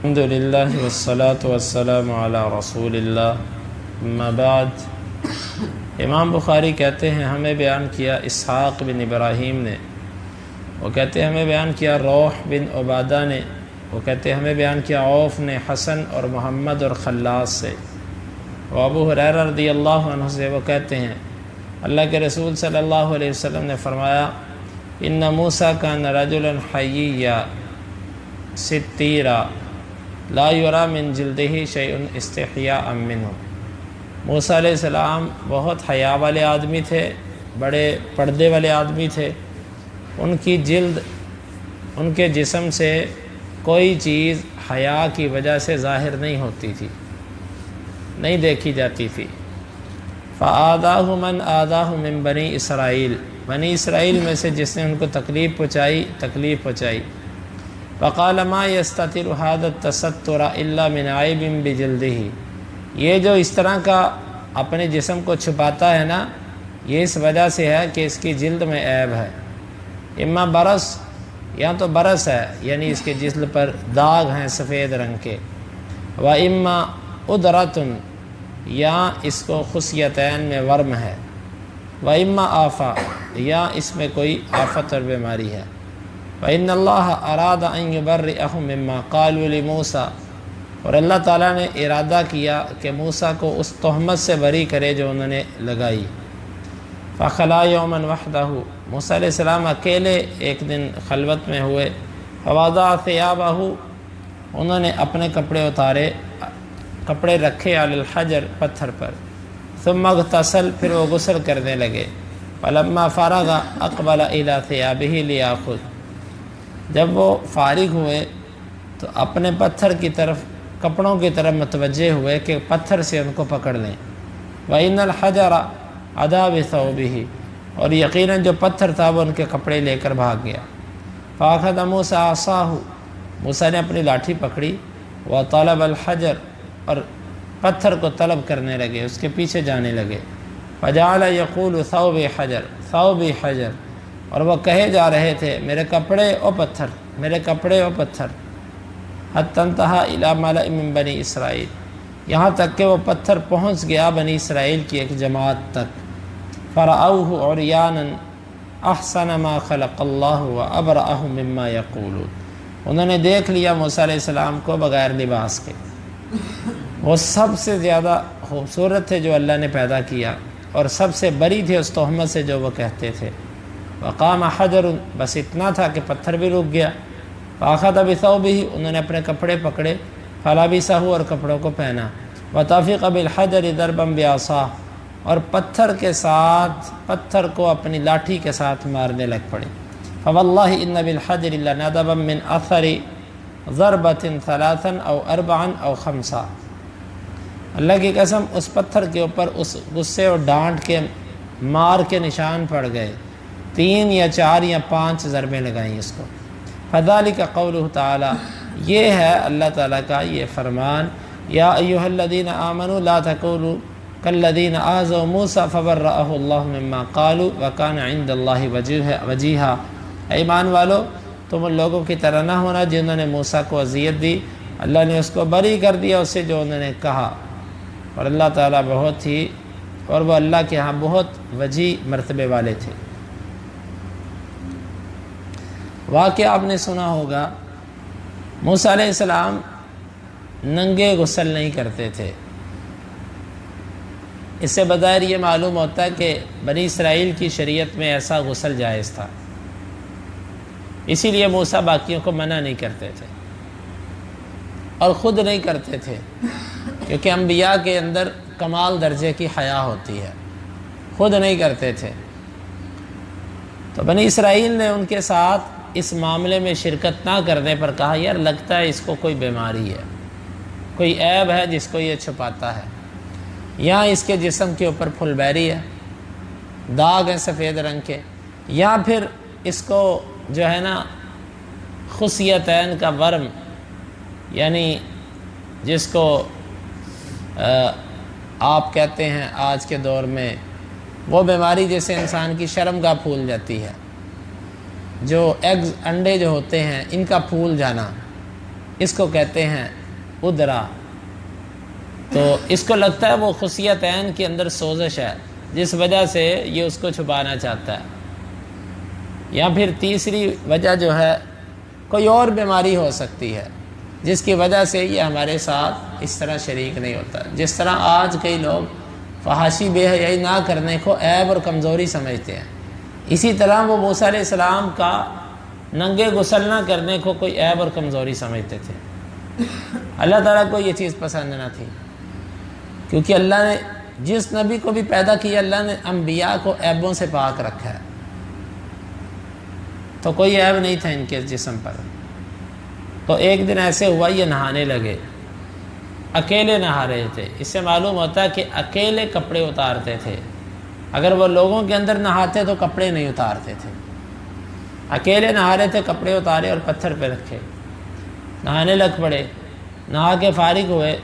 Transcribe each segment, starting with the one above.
الحمدللہ والصلاة والسلام علی رسول اللہ اما بعد۔ امام بخاری کہتے ہیں ہمیں بیان کیا اسحاق بن ابراہیم نے، وہ کہتے ہیں ہمیں بیان کیا روح بن عبادہ نے، وہ کہتے ہیں ہمیں بیان کیا عوف نے حسن اور محمد اور خلاص سے، وہ ابو ہریرہ رضی اللہ عنہ سے وہ کہتے ہیں اللہ کے رسول صلی اللہ علیہ وسلم نے فرمایا ان موسیٰ کان رجلا حییا ستیرا لا یرا من جلدہ شیء استحیاء منہ۔ موسیٰ علیہ السلام بہت حیا والے آدمی تھے، بڑے پردے والے آدمی تھے، ان کی جلد، ان کے جسم سے کوئی چیز حیا کی وجہ سے ظاہر نہیں ہوتی تھی، نہیں دیکھی جاتی تھی۔ فآذاہ من آذاہ من بنی اسرائیل، بنی اسرائیل میں سے جس نے ان کو تکلیف پہنچائی۔ فقال ما یستتر هذا التستر الا من عیب بجلدہ، یہ جو اس طرح کا اپنے جسم کو چھپاتا ہے نا، یہ اس وجہ سے ہے کہ اس کی جلد میں عیب ہے، اما برس، یا تو برس ہے یعنی اس کے جسم پر داغ ہیں سفید رنگ کے، و اما ادرتن، یا اس کو خصیتین میں ورم ہے، و اما آفا، یا اس میں کوئی آفت اور بیماری ہے۔ فإن اللہ اراد ان یبرئہم مما قالوا لموسیٰ، اور اللہ تعالیٰ نے ارادہ کیا کہ موسیٰ کو اس تہمت سے بری کرے جو انہوں نے لگائی۔ فخلا یوما وحدہ، موسیٰ علیہ السلام اکیلے ایک دن خلوت میں ہوئے، فوضع ثیابہ، انہوں نے اپنے کپڑے اتارے، کپڑے رکھے علی الحجر، پتھر پر، ثم اغتسل، پھر وہ غسل کرنے لگے، فلما فرغ اقبل الی ثیابہ لیاخذ، جب وہ فارغ ہوئے تو اپنے پتھر کی طرف، کپڑوں کی طرف متوجہ ہوئے کہ پتھر سے ان کو پکڑ لیں۔ وَإِنَّ الْحَجَرَ عَدَا بِثَوْبِهِ، اور یقیناً جو پتھر تھا وہ ان کے کپڑے لے کر بھاگ گیا۔ فَأَخَذَ مُوسَىٰ عَصَاهُ، موسیٰ نے اپنی لاٹھی پکڑی، وَطَلَبَ الْحَجَرَ، اور پتھر کو طلب کرنے لگے، اس کے پیچھے جانے لگے۔ فَجَعَلَ يَقُولُ ثَوْبِ حَجَرْ ثَوْبِ حَجَرْ، اور وہ کہے جا رہے تھے میرے کپڑے او پتھر، میرے کپڑے او پتھر۔ حتی انتہا الی ملأ من بنی اسرائیل، یہاں تک کہ وہ پتھر پہنچ گیا بنی اسرائیل کی ایک جماعت تک۔ فرأوہ عریانا احسن ما خلق اللہ وابرأہ مما یقولون، انہوں نے دیکھ لیا موسیٰ علیہ السلام کو بغیر لباس کے، وہ سب سے زیادہ خوبصورت تھے جو اللہ نے پیدا کیا، اور سب سے بری تھے اس تہمت سے جو وہ کہتے تھے۔ وقام حجر، بس اتنا تھا کہ پتھر بھی رک گیا۔ فاخذ بثوبہ، انہوں نے اپنے کپڑے پکڑے، فلبسہ، اور کپڑوں کو پہنا، وطفق بالحجر ضربا بعصاہ، اور پتھر کے ساتھ، پتھر کو اپنی لاٹھی کے ساتھ مارنے لگ پڑے۔ فواللہ ان بالحجر لندبا من اثر ضربۃ ثلاثا او اربعا او خمسا، اللہ کی قسم اس پتھر کے اوپر اس غصے اور ڈانٹ کے مار کے نشان پڑ گئے، 3 یا 4 یا 5 ضربیں لگائیں اس کو۔ فذلک قولہ تعالی، یہ ہے اللہ تعالیٰ کا یہ فرمان، یا ایھا الذین آمنوا لا تکونوا کالذین آذوا موسیٰ فبرأہ اللہ مما قالوا وکان عند اللہ وجیہا، ایمان والو تم ان لوگوں کی طرح نہ ہونا جنہوں نے موسیٰ کو اذیت دی، اللہ نے اس کو بری کر دیا اس سے جو انہوں نے کہا، اور اللہ تعالیٰ بہت ہی، اور وہ اللہ کے ہاں بہت وجیح مرتبے والے تھے۔ واقعہ آپ نے سنا ہوگا، موسیٰ علیہ السلام ننگے غسل نہیں کرتے تھے۔ اس سے بظاہر یہ معلوم ہوتا ہے کہ بنی اسرائیل کی شریعت میں ایسا غسل جائز تھا، اسی لیے موسیٰ باقیوں کو منع نہیں کرتے تھے، اور خود نہیں کرتے تھے، کیونکہ انبیاء کے اندر کمال درجے کی حیا ہوتی ہے، خود نہیں کرتے تھے۔ تو بنی اسرائیل نے ان کے ساتھ اس معاملے میں شرکت نہ کرنے پر کہا یار لگتا ہے اس کو کوئی بیماری ہے، کوئی عیب ہے جس کو یہ چھپاتا ہے، یا اس کے جسم کے اوپر پھل بیری ہے، داغ ہیں سفید رنگ کے، یا پھر اس کو جو ہے نا خصیتین کا ورم، یعنی جس کو آپ کہتے ہیں آج کے دور میں وہ بیماری جیسے انسان کی شرمگاہ پھول جاتی ہے، جو ایگز انڈے جو ہوتے ہیں ان کا پھول جانا، اس کو کہتے ہیں ادرا۔ تو اس کو لگتا ہے وہ خصیت عین کے اندر سوزش ہے جس وجہ سے یہ اس کو چھپانا چاہتا ہے، یا پھر تیسری وجہ جو ہے کوئی اور بیماری ہو سکتی ہے جس کی وجہ سے یہ ہمارے ساتھ اس طرح شریک نہیں ہوتا۔ جس طرح آج کئی لوگ فحاشی بے حیائی نہ کرنے کو عیب اور کمزوری سمجھتے ہیں، اسی طرح وہ موسیٰ علیہ السلام کا ننگے غسل نہ کرنے کو کوئی عیب اور کمزوری سمجھتے تھے۔ اللہ تعالیٰ کو یہ چیز پسند نہ تھی، کیونکہ اللہ نے جس نبی کو بھی پیدا کیا اللہ نے انبیاء کو عیبوں سے پاک رکھا ہے، تو کوئی عیب نہیں تھا ان کے جسم پر۔ تو ایک دن ایسے ہوا یہ نہانے لگے، اکیلے نہا رہے تھے۔ اس سے معلوم ہوتا ہے کہ اکیلے کپڑے اتارتے تھے، اگر وہ لوگوں کے اندر نہاتے تو کپڑے نہیں اتارتے تھے۔ اکیلے نہا رہے تھے، کپڑے اتارے اور پتھر پہ رکھے، نہانے لگ پڑے۔ نہا کے فارغ ہوئے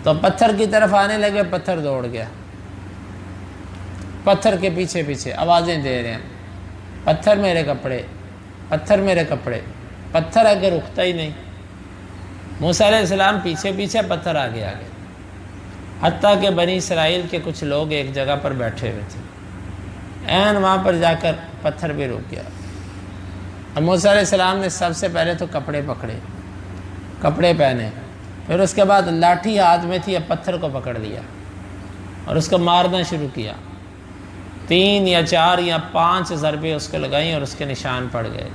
تو پتھر کی طرف آنے لگے، پتھر دوڑ گیا، پتھر کے پیچھے پیچھے آوازیں دے رہے ہیں، پتھر میرے کپڑے، پتھر میرے کپڑے۔ پتھر آگے رکتا ہی نہیں، موسیٰ علیہ السلام پیچھے پیچھے، پتھر آگے آگے، حتیٰ کہ بنی اسرائیل کے کچھ لوگ ایک جگہ پر بیٹھے ہوئے تھے، عین وہاں پر جا کر پتھر بھی رک گیا۔ اب موسیٰ علیہ السلام نے سب سے پہلے تو کپڑے پکڑے، کپڑے پہنے، پھر اس کے بعد لاٹھی ہاتھ میں تھی، اب پتھر کو پکڑ لیا اور اس کو مارنا شروع کیا۔ 3 یا 4 یا 5 ضربیں اس کو لگائیں اور اس کے نشان پڑ گئے۔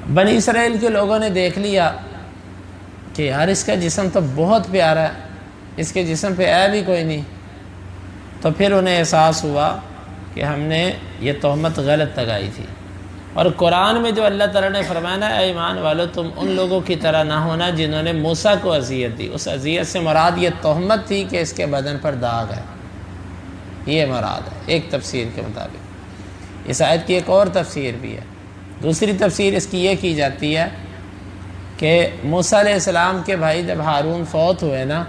بنی اسرائیل کے لوگوں نے دیکھ لیا کہ یار اس کا جسم تو بہت پیارا ہے، اس کے جسم پہ عیب ہی کوئی نہیں۔ تو پھر انہیں احساس ہوا کہ ہم نے یہ تہمت غلط لگائی تھی۔ اور قرآن میں جو اللہ تعالیٰ نے فرمایا اے ایمان والو تم ان لوگوں کی طرح نہ ہونا جنہوں نے موسیٰ کو اذیت دی، اس اذیت سے مراد یہ تہمت تھی کہ اس کے بدن پر داغ ہے، یہ مراد ہے ایک تفسیر کے مطابق۔ اس آیت کی ایک اور تفسیر بھی ہے، دوسری تفسیر اس کی یہ کی جاتی ہے کہ موسیٰ علیہ السلام کے بھائی جب ہارون فوت ہوئے نا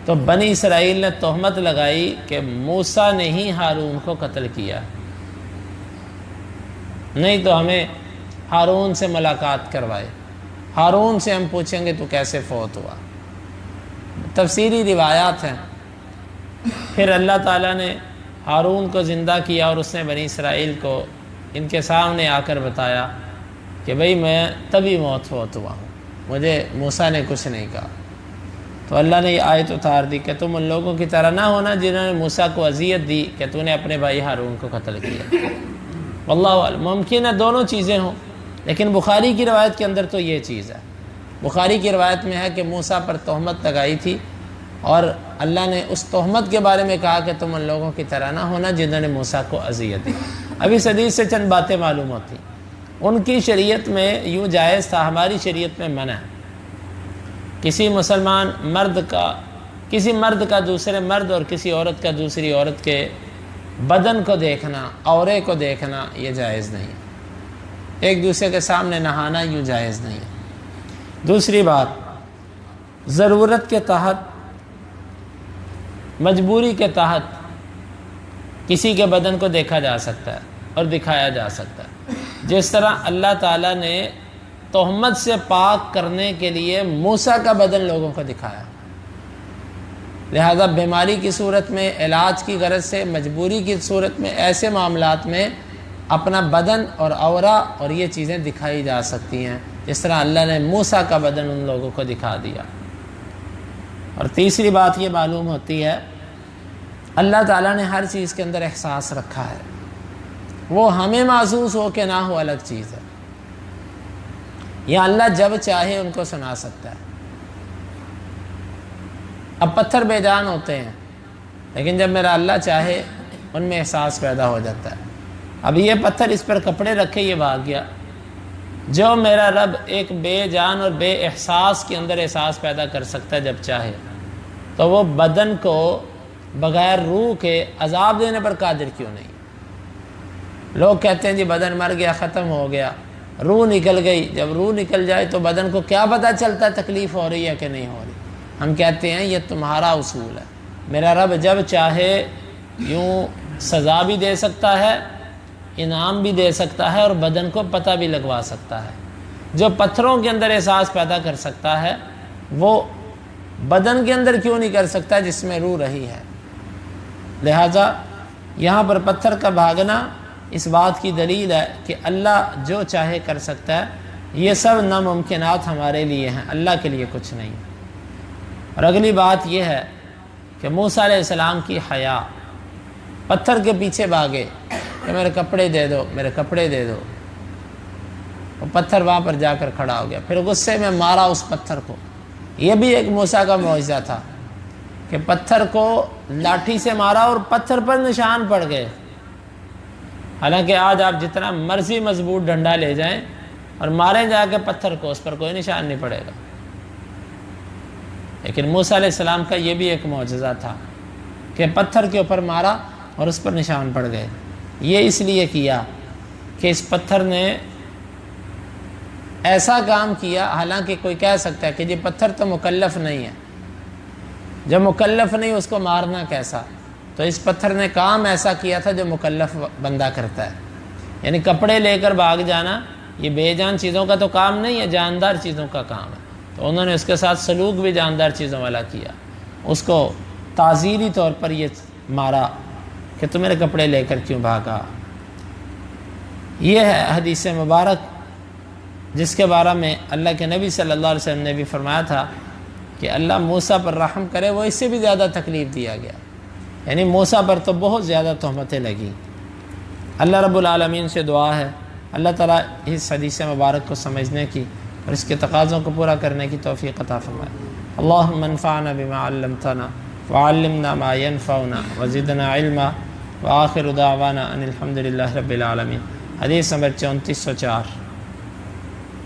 تو بنی اسرائیل نے تہمت لگائی کہ موسیٰ نے ہی ہارون کو قتل کیا، نہیں تو ہمیں ہارون سے ملاقات کروائے، ہارون سے ہم پوچھیں گے تو کیسے فوت ہوا۔ تفسیری روایات ہیں۔ پھر اللہ تعالیٰ نے ہارون کو زندہ کیا اور اس نے بنی اسرائیل کو ان کے سامنے آ کر بتایا کہ بھئی میں تبھی فوت ہوا ہوں، مجھے موسیٰ نے کچھ نہیں کہا۔ تو اللہ نے یہ آیت اتار دی کہ تم ان لوگوں کی طرح نہ ہونا جنہوں نے موسیٰ کو اذیت دی کہ تو نے اپنے بھائی ہارون کو قتل کیا۔ واللہ اعلم، ممکن ہے دونوں چیزیں ہوں، لیکن بخاری کی روایت کے اندر تو یہ چیز ہے۔ بخاری کی روایت میں ہے کہ موسیٰ پر تہمت لگائی تھی اور اللہ نے اس تہمت کے بارے میں کہا کہ تم ان لوگوں کی طرح نہ ہونا جنہوں نے موسیٰ کو اذیت دی۔ اب اس حدیث سے چند باتیں معلوم ہوتی، ان کی شریعت میں یوں جائز تھا، ہماری شریعت میں منع ہے۔ کسی مسلمان مرد کا دوسرے مرد اور کسی عورت کا دوسری عورت کے بدن کو دیکھنا، عورے کو دیکھنا یہ جائز نہیں، ایک دوسرے کے سامنے نہانا یوں جائز نہیں ہے۔ دوسری بات، ضرورت کے تحت، مجبوری کے تحت کسی کے بدن کو دیکھا جا سکتا ہے اور دکھایا جا سکتا ہے، جس طرح اللہ تعالیٰ نے تہمت سے پاک کرنے کے لیے موسیٰ کا بدن لوگوں کو دکھایا۔ لہذا بیماری کی صورت میں، علاج کی غرض سے، مجبوری کی صورت میں، ایسے معاملات میں اپنا بدن اور عورہ اور یہ چیزیں دکھائی جا سکتی ہیں، جس طرح اللہ نے موسیٰ کا بدن ان لوگوں کو دکھا دیا۔ اور تیسری بات یہ معلوم ہوتی ہے اللہ تعالیٰ نے ہر چیز کے اندر احساس رکھا ہے، وہ ہمیں محسوس ہو کہ نہ ہو الگ چیز ہے، یا اللہ جب چاہے ان کو سنا سکتا ہے۔ اب پتھر بے جان ہوتے ہیں، لیکن جب میرا اللہ چاہے ان میں احساس پیدا ہو جاتا ہے۔ اب یہ پتھر اس پر کپڑے رکھے یہ بھاگ گیا، جو میرا رب ایک بے جان اور بے احساس کے اندر احساس پیدا کر سکتا ہے جب چاہے، تو وہ بدن کو بغیر روح کے عذاب دینے پر قادر کیوں نہیں؟ لوگ کہتے ہیں جی بدن مر گیا، ختم ہو گیا، روح نکل گئی۔ جب روح نکل جائے تو بدن کو کیا پتہ چلتا ہے تکلیف ہو رہی ہے کہ نہیں ہو رہی؟ ہم کہتے ہیں یہ تمہارا اصول ہے، میرا رب جب چاہے یوں سزا بھی دے سکتا ہے انعام بھی دے سکتا ہے اور بدن کو پتہ بھی لگوا سکتا ہے۔ جو پتھروں کے اندر احساس پیدا کر سکتا ہے وہ بدن کے اندر کیوں نہیں کر سکتا جس میں روح رہی ہے؟ لہٰذا یہاں پر پتھر کا بھاگنا اس بات کی دلیل ہے کہ اللہ جو چاہے کر سکتا ہے۔ یہ سب ناممکنات ہمارے لیے ہیں، اللہ کے لیے کچھ نہیں۔ اور اگلی بات یہ ہے کہ موسیٰ علیہ السلام کی حیا، پتھر کے پیچھے بھاگے کہ میرے کپڑے دے دو، میرے کپڑے دے دو۔ وہ پتھر وہاں پر جا کر کھڑا ہو گیا، پھر غصے میں مارا اس پتھر کو۔ یہ بھی ایک موسیٰ کا معجزہ تھا کہ پتھر کو لاٹھی سے مارا اور پتھر پر نشان پڑ گئے۔ حالانکہ آج آپ جتنا مرضی مضبوط ڈنڈا لے جائیں اور ماریں جا کے پتھر کو، اس پر کوئی نشان نہیں پڑے گا۔ لیکن موسیٰ علیہ السلام کا یہ بھی ایک معجزہ تھا کہ پتھر کے اوپر مارا اور اس پر نشان پڑ گئے۔ یہ اس لیے کیا کہ اس پتھر نے ایسا کام کیا، حالانکہ کوئی کہہ سکتا ہے کہ یہ پتھر تو مکلف نہیں ہے، جب مکلف نہیں اس کو مارنا کیسا؟ تو اس پتھر نے کام ایسا کیا تھا جو مکلف بندہ کرتا ہے۔ یعنی کپڑے لے کر بھاگ جانا یہ بے جان چیزوں کا تو کام نہیں ہے، جاندار چیزوں کا کام ہے۔ تو انہوں نے اس کے ساتھ سلوک بھی جاندار چیزوں والا کیا، اس کو تعزیری طور پر یہ مارا کہ تو میرے کپڑے لے کر کیوں بھاگا۔ یہ ہے حدیث مبارک جس کے بارے میں اللہ کے نبی صلی اللہ علیہ وسلم نے بھی فرمایا تھا کہ اللہ موسیٰ پر رحم کرے، وہ اس سے بھی زیادہ تکلیف دیا گیا۔ یعنی موسیٰ پر تو بہت زیادہ تہمتیں لگیں۔ اللہ رب العالمین سے دعا ہے اللہ تعالیٰ اس حدیث مبارک کو سمجھنے کی اور اس کے تقاضوں کو پورا کرنے کی توفیق عطا فرمائے۔ اللہم انفعنا بما علمتنا وعلمنا ما ينفعنا وزدنا علما وآخر دعوانا ان الحمد للہ رب العالمین۔ حدیث نمبر 3404۔